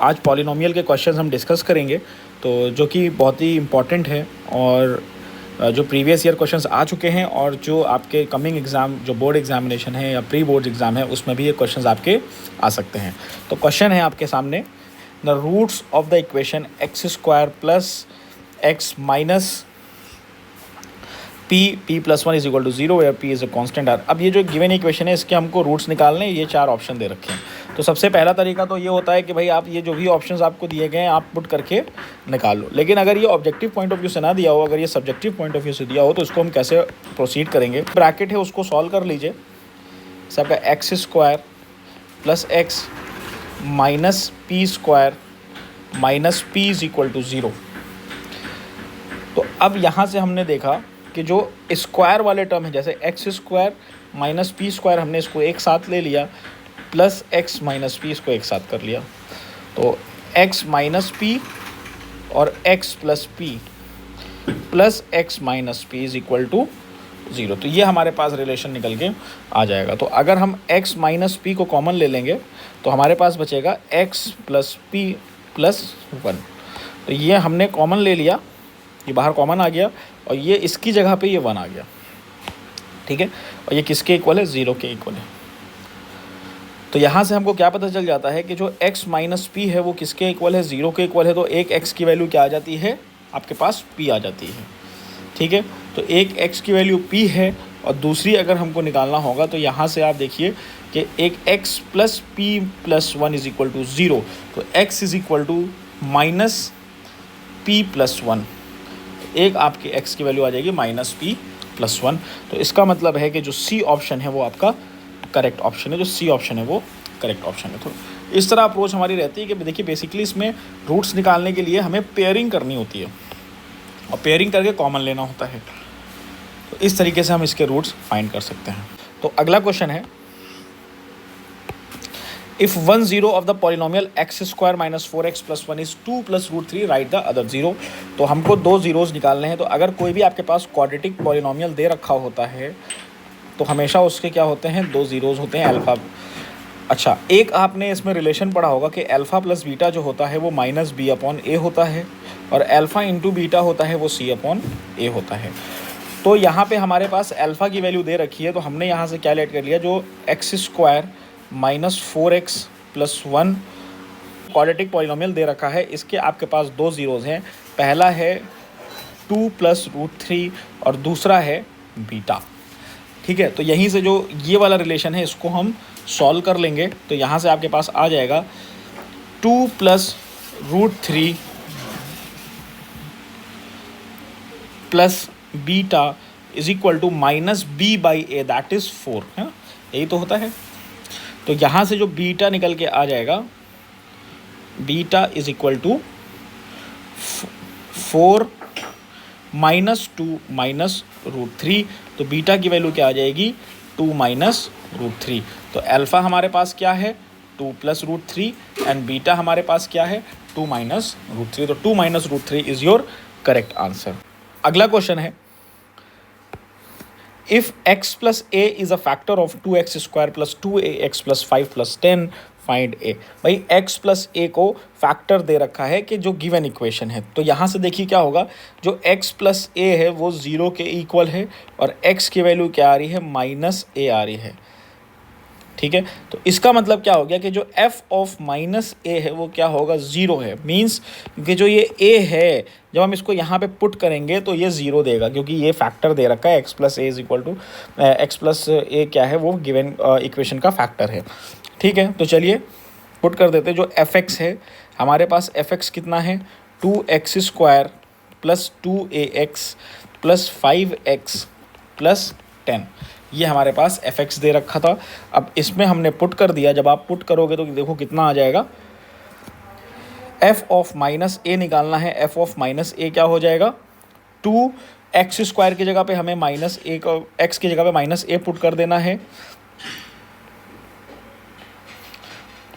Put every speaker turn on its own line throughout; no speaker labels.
आज पॉलिनोमियल के क्वेश्चंस हम डिस्कस करेंगे, तो जो कि बहुत ही इम्पॉर्टेंट है और जो प्रीवियस ईयर क्वेश्चंस आ चुके हैं और जो आपके कमिंग एग्ज़ाम जो बोर्ड एग्जामिनेशन है या प्री बोर्ड एग्ज़ाम है उसमें भी ये क्वेश्चंस आपके आ सकते हैं। तो क्वेश्चन है आपके सामने, the roots of the equation x square plus x minus p plus 1 is equal to 0 where p is a constant r। अब ये जो गिवन इक्वेशन है इसके हमको रूट्स निकालने, ये 4 ऑप्शन दे रखे हैं। तो सबसे पहला तरीका तो ये होता है कि भाई आप ये जो भी ऑप्शंस आपको दिए गए हैं आप पुट करके निकाल लो। लेकिन अगर ये ऑब्जेक्टिव पॉइंट ऑफ व्यू से ना दिया हो, अगर ये सब्जेक्टिव पॉइंट ऑफ व्यू से दिया हो, तो इसको हम कैसे प्रोसीड करेंगे। ब्रैकेट है उसको सॉल्व कर लीजिए। सबका x square plus x minus p square minus p is equal to 0। तो अब यहाँ से हमने देखा कि जो स्क्वायर वाले टर्म है, जैसे x square minus p square, हमने इसको एक साथ ले लिया, प्लस एक्स माइनस पी इसको एक साथ कर लिया। तो एक्स माइनस पी और x plus p plus x minus p is equal to 0। तो ये हमारे पास रिलेशन निकल के आ जाएगा। तो अगर हम x माइनस पी को कॉमन ले लेंगे तो हमारे पास बचेगा x प्लस पी प्लस 1। तो ये हमने कॉमन ले लिया, ये बाहर कॉमन आ गया और ये इसकी जगह पे ये 1 आ गया, ठीक है। और ये किसके इक्वल है? 0 के इक्वल है। तो यहाँ से हमको क्या पता चल जाता है कि जो x माइनस पी है वो किसके इक्वल है? 0 के इक्वल है। तो एक x की वैल्यू क्या आ जाती है? आपके पास p आ जाती है, ठीक है। तो एक x की वैल्यू p है और दूसरी अगर हमको निकालना होगा तो यहाँ से आप देखिए कि एक x plus p plus 1 is equal to 0। तो x is equal to minus p plus 1। एक आपकी x की वैल्यू आ जाएगी माइनस पी प्लस 1। तो इसका मतलब है कि जो C ऑप्शन है वो आपका करेक्ट ऑप्शन है, जो C ऑप्शन है वो करेक्ट ऑप्शन है। तो इस तरह अप्रोच हमारी रहती है कि देखिए बेसिकली इसमें रूट्स निकालने के लिए हमें पेयरिंग करनी होती है और पेयरिंग करके कॉमन लेना होता है। तो इस तरीके से हम इसके रूट्स फाइंड कर सकते हैं। तो अगला क्वेश्चन है, if one zero of the polynomial x square minus 4x plus 1 is 2 plus root 3 write the other zero। तो हमको दो जीरोस निकालने हैं। तो अगर कोई भी आपके पास क्वाड्रेटिक पॉलिनोमियल दे रखा होता है तो हमेशा उसके क्या होते हैं? दो जीरोस होते हैं, अल्फ़ा। अच्छा, एक आपने इसमें रिलेशन पढ़ा होगा कि अल्फ़ा प्लस बीटा जो होता है वो माइनस बी अपॉन ए होता है और अल्फ़ा इंटू बीटा होता है वो सी अपॉन ए होता है। तो यहाँ पे हमारे पास अल्फ़ा की वैल्यू दे रखी है, तो हमने यहाँ से क्या लेट कर लिया, जो x square minus 4x plus 1 quadratic polynomial दे रखा है, इसके आपके पास दो ज़ीरोज़ हैं। पहला है 2 प्लस रूट 3 और दूसरा है बीटा, ठीक है। तो यहीं से जो ये वाला रिलेशन है इसको हम सॉल्व कर लेंगे। तो यहाँ से आपके पास आ जाएगा 2 plus root 3 plus beta is equal to minus b by a, that is 4, है ना, यही तो होता है। तो यहाँ से जो बीटा निकल के आ जाएगा, beta is equal to 4 minus 2 minus root 3। तो बीटा की वैल्यू क्या आ जाएगी? 2 माइनस रूट 3। तो अल्फ़ा हमारे पास क्या है? 2 प्लस रूट 3 एंड बीटा हमारे पास क्या है? 2 माइनस रूट 3। तो 2 minus root 3 is your correct answer. अगला क्वेश्चन है, if x plus a is a factor of 2x square plus 2ax plus 5 plus 10 find a। भाई x प्लस a को factor दे रखा है कि जो गिवन इक्वेशन है। तो यहाँ से देखिए क्या होगा, जो x प्लस a है वो 0 के इक्वल है और x की वैल्यू क्या आ रही है? माइनस a आ रही है, ठीक है। तो इसका मतलब क्या हो गया कि जो f ऑफ माइनस a है वो क्या होगा? 0 है। मीन्स क्योंकि जो ये a है, जब हम इसको यहाँ पे पुट करेंगे तो ये 0 देगा, क्योंकि ये फैक्टर दे रखा है x plus a is equal to x plus a क्या है? वो गिवन इक्वेशन का फैक्टर है, ठीक है। तो चलिए पुट कर देते हैं। जो fx है हमारे पास, fx कितना है? 2x square plus 2ax plus 5x plus 10, ये हमारे पास fx दे रखा था। अब इसमें हमने पुट कर दिया। जब आप पुट करोगे तो देखो कितना आ जाएगा। f ऑफ माइनस a निकालना है। f ऑफ माइनस a क्या हो जाएगा? 2x स्क्वायर की जगह पे हमें माइनस a का, x की जगह पे माइनस a पुट कर देना है,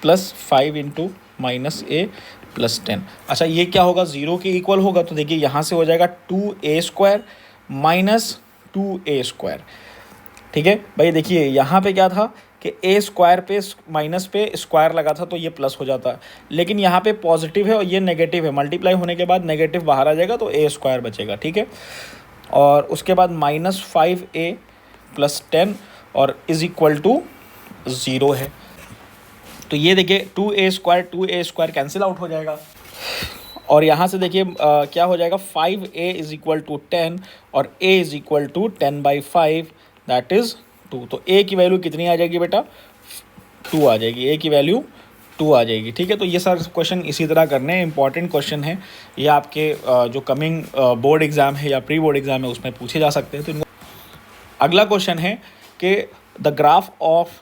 plus 5 into minus a plus 10। अच्छा, ये क्या होगा? 0 के इक्वल होगा। तो देखिए यहाँ से हो जाएगा 2a square minus 2a square, ठीक है। भाई देखिए यहाँ पे क्या था कि ए स्क्वायर पे माइनस पे स्क्वायर लगा था तो ये प्लस हो जाता, लेकिन यहाँ पे पॉजिटिव है और ये नेगेटिव है, मल्टीप्लाई होने के बाद नेगेटिव बाहर आ जाएगा तो ए स्क्वायर बचेगा, ठीक है। और उसके बाद -5a + 10 और इज इक्वल टू 0 है। तो ये देखिए 2a स्क्वायर कैंसिल आउट हो जाएगा, और यहाँ से देखिए क्या हो जाएगा, 5a = 10 और a = 10/5 दैट इज़ 2। तो a की वैल्यू कितनी आ जाएगी बेटा, 2 आ जाएगी, a की वैल्यू 2 आ जाएगी, ठीक है। तो ये सारे क्वेश्चन इसी तरह करने हैं, इंपॉर्टेंट क्वेश्चन है ये, आपके जो कमिंग बोर्ड एग्ज़ाम है या प्री बोर्ड एग्ज़ाम है उसमें पूछे जा सकते हैं। तो इनको अगला क्वेश्चन है कि the graph of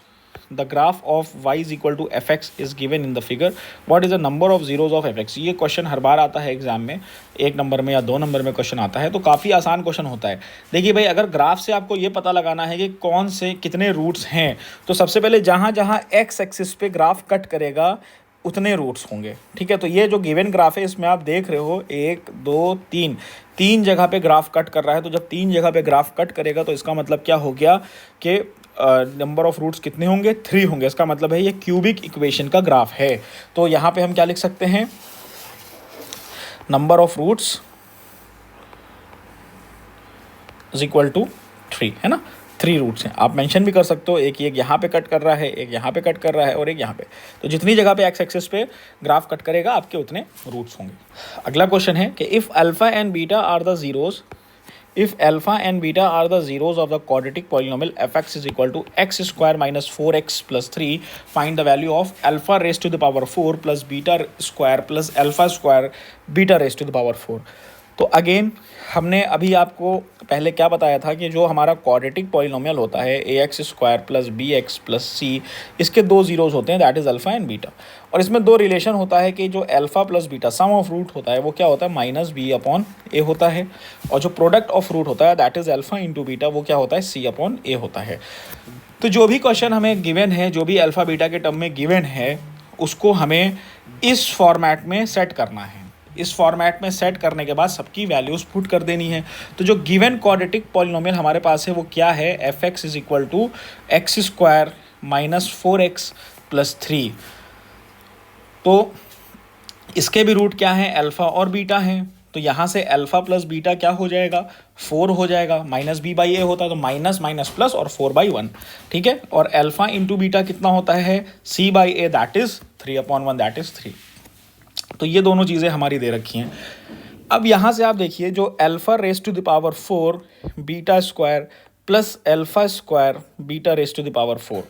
y = fx is given in the figure, what is the number of zeros of fx। ये क्वेश्चन हर बार आता है एग्जाम में, 1 नंबर में या 2 नंबर में क्वेश्चन आता है, तो काफ़ी आसान क्वेश्चन होता है। देखिए भाई, अगर ग्राफ से आपको ये पता लगाना है कि कौन से कितने रूट्स हैं, तो सबसे पहले जहाँ जहाँ x एक्सिस पे ग्राफ कट करेगा उतने रूट्स होंगे, ठीक है। तो ये जो गिवन ग्राफ है इसमें आप देख रहे हो 1 2 3 जगह पे ग्राफ कट कर रहा है। तो जब 3 जगह पे ग्राफ कट करेगा तो इसका मतलब क्या हो गया कि नंबर ऑफ रूट्स कितने होंगे, 3 होंगे। इसका मतलब है ये क्यूबिक इक्वेशन का ग्राफ है। तो यहाँ पे हम क्या लिख सकते हैं, number of roots is equal to 3, है ना। 3 रूट्स हैं, आप मेंशन भी कर सकते हो, एक यहाँ पे कट कर रहा है, एक यहाँ पे कट कर रहा है और एक यहाँ पे। तो जितनी जगह पे एक्स एक्सिस पे ग्राफ कट करेगा आपके उतने रूट्स होंगे। अगला क्वेश्चन है कि if alpha and beta are the zeros, if alpha and beta are the zeros of the quadratic polynomial fx is equal to x square minus 4x plus 3, find the value of alpha raised to the power 4 plus beta square plus alpha square beta raised to the power 4। तो again हमने अभी आपको पहले क्या बताया था कि जो हमारा क्वाड्रेटिक पॉलिनोमियल होता है ax square plus bx plus c, इसके 2 जीरोज़ होते हैं, that is alpha and beta. और इसमें 2 रिलेशन होता है कि जो alpha plus beta sum of root होता है वो क्या होता है, -b/a होता है, और जो प्रोडक्ट ऑफ रूट होता है that is alpha into beta, वो क्या होता है, c/a होता है। तो जो भी क्वेश्चन हमें गिवन है, जो भी अल्फ़ा बीटा के टर्म में गिवन है, उसको हमें इस फॉर्मेट में सेट करना है। इस फॉर्मेट में सेट करने के बाद सबकी वैल्यूज़ पुट कर देनी है। तो जो गिवन क्वाड्रेटिक पॉलिनोमियल हमारे पास है वो क्या है, fx is equal to x square minus 4x plus 3। तो इसके भी रूट क्या है, अल्फ़ा और बीटा हैं। तो यहाँ से अल्फ़ा प्लस बीटा क्या हो जाएगा, 4 हो जाएगा, -b/a होता है तो माइनस माइनस प्लस और 4/1, ठीक है। और अल्फ़ा इंटू बीटा कितना होता है, c/a that is 3/1 that is 3। तो ये दोनों चीज़ें हमारी दे रखी हैं। अब यहाँ से आप देखिए जो alpha raise to the power 4 beta square plus alpha square beta raise to the power 4।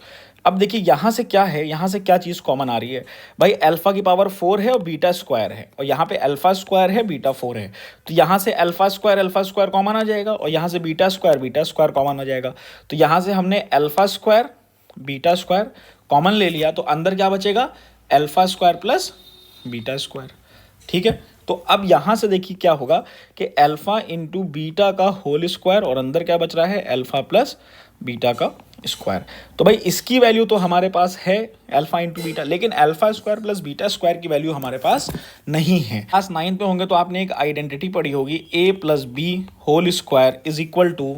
अब देखिए यहाँ से क्या है, यहाँ से क्या चीज़ कॉमन आ रही है भाई, अल्फ़ा की पावर 4 है और बीटा स्क्वायर है, और यहाँ पे अल्फ़ा स्क्वायर है बीटा 4 है। तो यहाँ से अल्फ़ा स्क्वायर कॉमन आ जाएगा, और यहाँ से बीटा स्क्वायर कॉमन आ जाएगा। तो यहाँ से हमने alpha square beta square common ले लिया, तो अंदर क्या बचेगा, alpha square plus beta square, ठीक है। तो अब यहाँ से देखिए क्या होगा कि अल्फ़ा इंटू बीटा का होल स्क्वायर, और अंदर क्या बच रहा है, अल्फ़ा प्लस बीटा का स्क्वायर। तो भाई इसकी वैल्यू तो हमारे पास है अल्फ़ा इंटू बीटा, लेकिन alpha square plus beta square की वैल्यू हमारे पास नहीं है। क्लास 9 पे होंगे तो आपने एक आइडेंटिटी पढ़ी होगी, a plus b whole square is equal to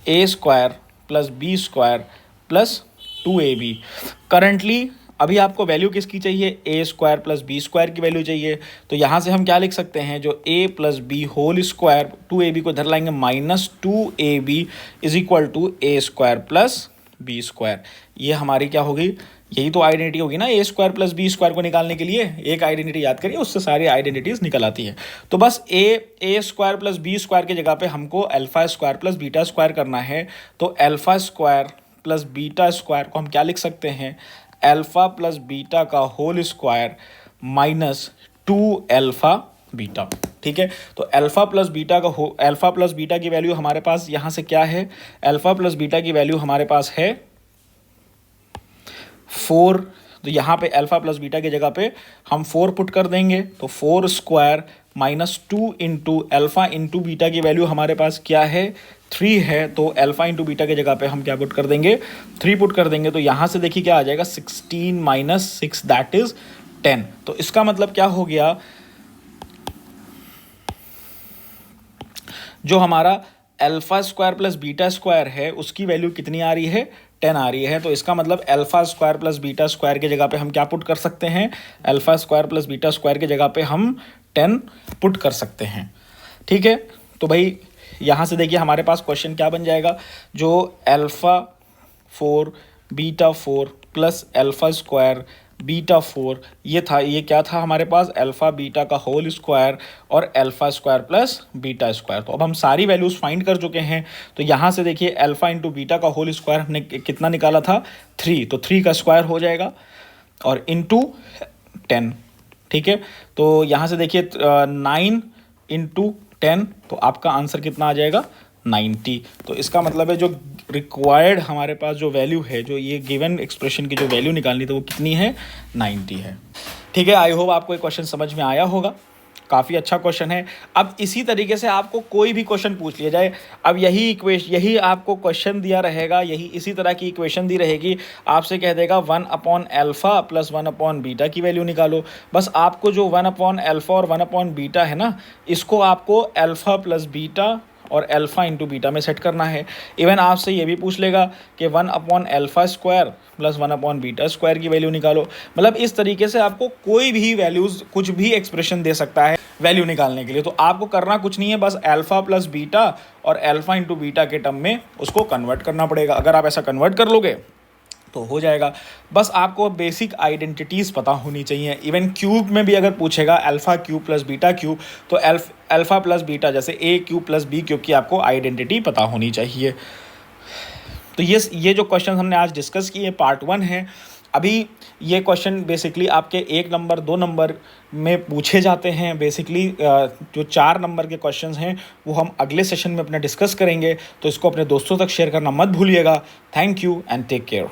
a square plus b square plus 2ab। Currently अभी आपको वैल्यू किसकी चाहिए, a square plus b square की वैल्यू चाहिए। तो यहाँ से हम क्या लिख सकते हैं, जो a plus b whole square 2ab को इधर लाएंगे -2ab is equal to a square plus b square. ये हमारी क्या होगी, यही तो आइडेंटिटी होगी ना, a square plus b square को निकालने के लिए एक आइडेंटिटी याद करिए, उससे सारी आइडेंटिटीज निकल आती है। तो बस a square plus b square की जगह पे हमको alpha square plus beta square करना है। तो alpha square plus beta square को हम क्या लिख सकते हैं, अल्फ़ा प्लस बीटा का whole square minus 2 alpha beta, ठीक है। तो अल्फ़ा प्लस बीटा की वैल्यू हमारे पास यहाँ से क्या है, अल्फ़ा प्लस बीटा की वैल्यू हमारे पास है 4। तो यहाँ पे अल्फ़ा प्लस बीटा की जगह पे हम 4 पुट कर देंगे, तो 4 square minus 2 into alpha into beta की वैल्यू हमारे पास क्या है, 3 है। तो अल्फ़ा इंटू बीटा की जगह पे हम क्या पुट कर देंगे, 3 पुट कर देंगे। तो यहाँ से देखिए क्या आ जाएगा, 16 माइनस 6 दैट इज़ 10। तो इसका मतलब क्या हो गया, जो हमारा alpha square plus beta square है उसकी वैल्यू कितनी आ रही है, 10 आ रही है। तो इसका मतलब alpha square plus beta square की जगह पे हम क्या पुट कर सकते हैं, alpha square plus beta square की जगह पे हम 10 पुट कर सकते हैं। ठीक है, तो भाई यहाँ से देखिए हमारे पास क्वेश्चन क्या बन जाएगा, जो alpha 4 beta 4 plus alpha square beta 4 ये था, ये क्या था हमारे पास, अल्फ़ा बीटा का होल स्क्वायर और alpha square plus beta square. तो अब हम सारी वैल्यूज़ फाइंड कर चुके हैं। तो यहाँ से देखिए अल्फ़ा इंटू बीटा का होल स्क्वायर हमने कितना निकाला था, 3, तो 3 का स्क्वायर हो जाएगा और इंटू 10। ठीक है, तो यहाँ से देखिए 9 इंटू 10, तो आपका आंसर कितना आ जाएगा, 90। तो इसका मतलब है जो रिक्वायर्ड हमारे पास जो वैल्यू है, जो ये गिवन एक्सप्रेशन की जो वैल्यू निकालनी थी वो कितनी है, 90 है। ठीक है, आई होप आपको ये क्वेश्चन समझ में आया होगा, काफ़ी अच्छा क्वेश्चन है। अब इसी तरीके से आपको कोई भी क्वेश्चन पूछ लिया जाए, अब यही आपको क्वेश्चन दिया रहेगा, यही इसी तरह की इक्वेशन दी रहेगी, आपसे कह देगा 1/अल्फ़ा प्लस 1/बीटा की वैल्यू निकालो। बस आपको जो 1/अल्फ़ा और 1/बीटा है ना, इसको आपको अल्फ़ा प्लस बीटा और अल्फ़ा इंटू बीटा में सेट करना है। इवन आपसे ये भी पूछ लेगा कि 1/अल्फ़ा स्क्वायर प्लस 1/बीटा स्क्वायर की वैल्यू निकालो। मतलब इस तरीके से आपको कोई भी वैल्यूज़, कुछ भी एक्सप्रेशन दे सकता है वैल्यू निकालने के लिए। तो आपको करना कुछ नहीं है, बस अल्फ़ा प्लस बीटा और अल्फ़ा इंटू बीटा के टर्म में उसको कन्वर्ट करना पड़ेगा। अगर आप ऐसा कन्वर्ट कर लोगे तो हो जाएगा। बस आपको बेसिक आइडेंटिटीज़ पता होनी चाहिए। इवन क्यूब में भी अगर पूछेगा alpha cube plus beta cube, तो अल्फ़ा प्लस बीटा जैसे ए क्यूब प्लस बी क्यूब की आपको आइडेंटिटी पता होनी चाहिए। तो ये जो क्वेश्चन हमने आज डिस्कस किए पार्ट 1 है। अभी ये क्वेश्चन बेसिकली आपके 1 नंबर 2 नंबर में पूछे जाते हैं। बेसिकली जो 4 नंबर के क्वेश्चंस हैं वो हम अगले सेशन में अपना डिस्कस करेंगे। तो इसको अपने दोस्तों तक शेयर करना मत भूलिएगा। Thank you and take care.